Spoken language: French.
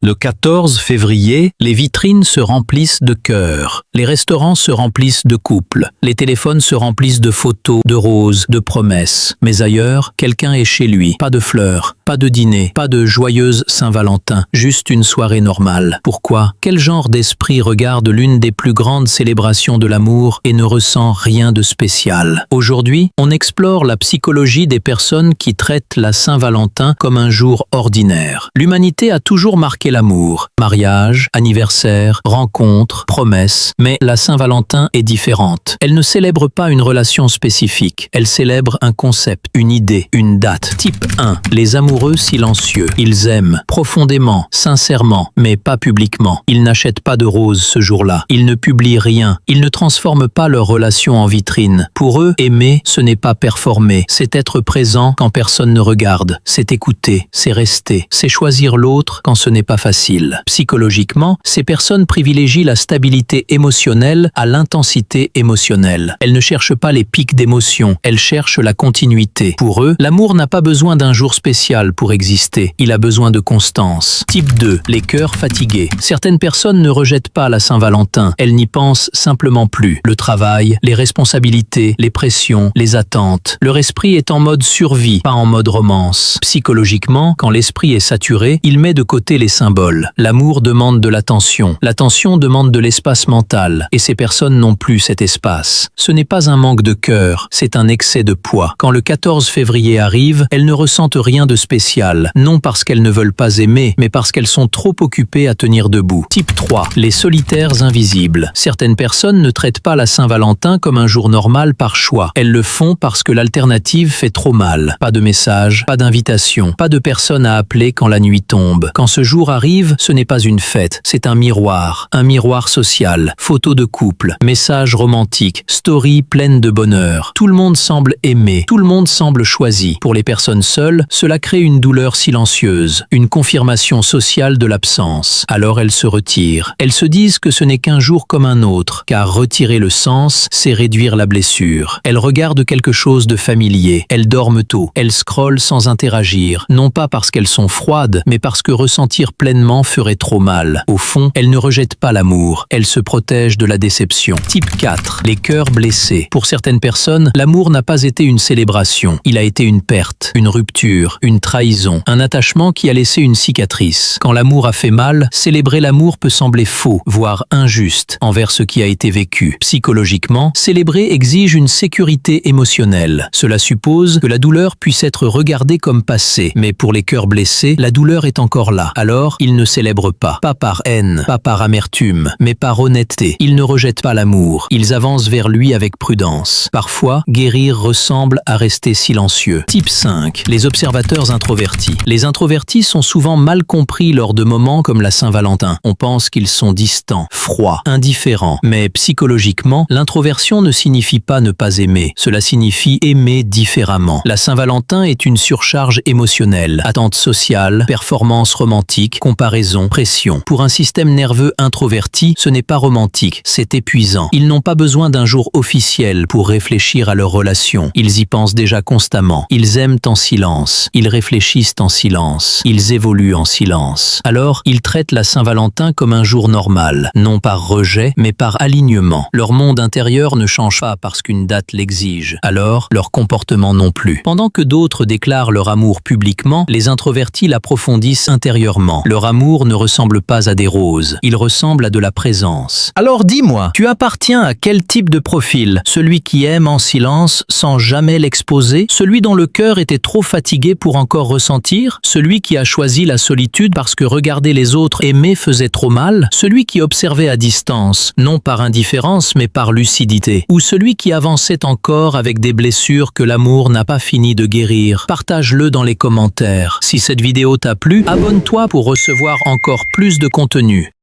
Le 14 février, les vitrines se remplissent de cœurs, les restaurants se remplissent de couples, les téléphones se remplissent de photos, de roses, de promesses. Mais ailleurs, quelqu'un est chez lui. Pas de fleurs, pas de dîner, pas de joyeuse Saint-Valentin, juste une soirée normale. Pourquoi? Quel genre d'esprit regarde l'une des plus grandes célébrations de l'amour et ne ressent rien de spécial? Aujourd'hui, on explore la psychologie des personnes qui traitent la Saint-Valentin comme un jour ordinaire. L'humanité a toujours marqué l'amour. Mariage, anniversaire, rencontres, promesses. Mais la Saint-Valentin est différente. Elle ne célèbre pas une relation spécifique. Elle célèbre un concept, une idée, une date. Type 1. Les amoureux silencieux. Ils aiment profondément, sincèrement, mais pas publiquement. Ils n'achètent pas de roses ce jour-là. Ils ne publient rien. Ils ne transforment pas leur relation en vitrine. Pour eux, aimer, ce n'est pas performer. C'est être présent quand personne ne regarde. C'est écouter. C'est rester. C'est choisir l'autre quand ce n'est pas facile. Psychologiquement, ces personnes privilégient la stabilité émotionnelle à l'intensité émotionnelle. Elles ne cherchent pas les pics d'émotion, elles cherchent la continuité. Pour eux, l'amour n'a pas besoin d'un jour spécial pour exister, il a besoin de constance. Type 2, les cœurs fatigués. Certaines personnes ne rejettent pas la Saint-Valentin, elles n'y pensent simplement plus. Le travail, les responsabilités, les pressions, les attentes. Leur esprit est en mode survie, pas en mode romance. Psychologiquement, quand l'esprit est saturé, il met de côté les symboles. L'amour demande de l'attention. L'attention demande de l'espace mental. Et ces personnes n'ont plus cet espace. Ce n'est pas un manque de cœur, c'est un excès de poids. Quand le 14 février arrive, elles ne ressentent rien de spécial. Non parce qu'elles ne veulent pas aimer, mais parce qu'elles sont trop occupées à tenir debout. Type 3. Les solitaires invisibles. Certaines personnes ne traitent pas la Saint-Valentin comme un jour normal par choix. Elles le font parce que l'alternative fait trop mal. Pas de message, pas d'invitation, pas de personne à appeler quand la nuit tombe. Quand ce jour arrive, ce n'est pas une fête, c'est un miroir social, photos de couple, messages romantiques, stories pleines de bonheur. Tout le monde semble aimer, tout le monde semble choisi. Pour les personnes seules, cela crée une douleur silencieuse, une confirmation sociale de l'absence. Alors elles se retirent. Elles se disent que ce n'est qu'un jour comme un autre, car retirer le sens, c'est réduire la blessure. Elles regardent quelque chose de familier, elles dorment tôt, elles scrollent sans interagir, non pas parce qu'elles sont froides, mais parce que ressentir pleinement ferait trop mal. Au fond, elles ne rejettent pas l'amour, elles se protègent de la déception. Type 4. Les cœurs blessés. Pour certaines personnes, l'amour n'a pas été une célébration. Il a été une perte, une rupture, une trahison, un attachement qui a laissé une cicatrice. Quand l'amour a fait mal, célébrer l'amour peut sembler faux, voire injuste, envers ce qui a été vécu. Psychologiquement, célébrer exige une sécurité émotionnelle. Cela suppose que la douleur puisse être regardée comme passée. Mais pour les cœurs blessés, la douleur est encore là. Alors, ils ne célèbrent pas par haine, pas par amertume, mais par honnêteté. Ils ne rejettent pas l'amour, ils avancent vers lui avec prudence. Parfois, guérir ressemble à rester silencieux. Type 5. Les observateurs introvertis. Les introvertis sont souvent mal compris lors de moments comme la Saint-Valentin. On pense qu'ils sont distants, froids, indifférents. Mais psychologiquement, l'introversion ne signifie pas ne pas aimer. Cela signifie aimer différemment. La Saint-Valentin est une surcharge émotionnelle. Attente sociale, performance romantique, comparaison, pression. Pour un système nerveux introverti, ce n'est pas romantique, c'est épuisant. Ils n'ont pas besoin d'un jour officiel pour réfléchir à leur relation. Ils y pensent déjà constamment. Ils aiment en silence. Ils réfléchissent en silence. Ils évoluent en silence. Alors, ils traitent la Saint-Valentin comme un jour normal, non par rejet, mais par alignement. Leur monde intérieur ne change pas parce qu'une date l'exige. Alors, leur comportement non plus. Pendant que d'autres déclarent leur amour publiquement, les introvertis l'approfondissent intérieurement. Leur amour ne ressemble pas à des roses. Il ressemble à de la présence. Alors dis-moi, tu appartiens à quel type de profil? Celui qui aime en silence sans jamais l'exposer? Celui dont le cœur était trop fatigué pour encore ressentir? Celui qui a choisi la solitude parce que regarder les autres aimer faisait trop mal? Celui qui observait à distance, non par indifférence mais par lucidité? Ou celui qui avançait encore avec des blessures que l'amour n'a pas fini de guérir? Partage-le dans les commentaires. Si cette vidéo t'a plu, abonne-toi pour recevoir encore plus de contenu.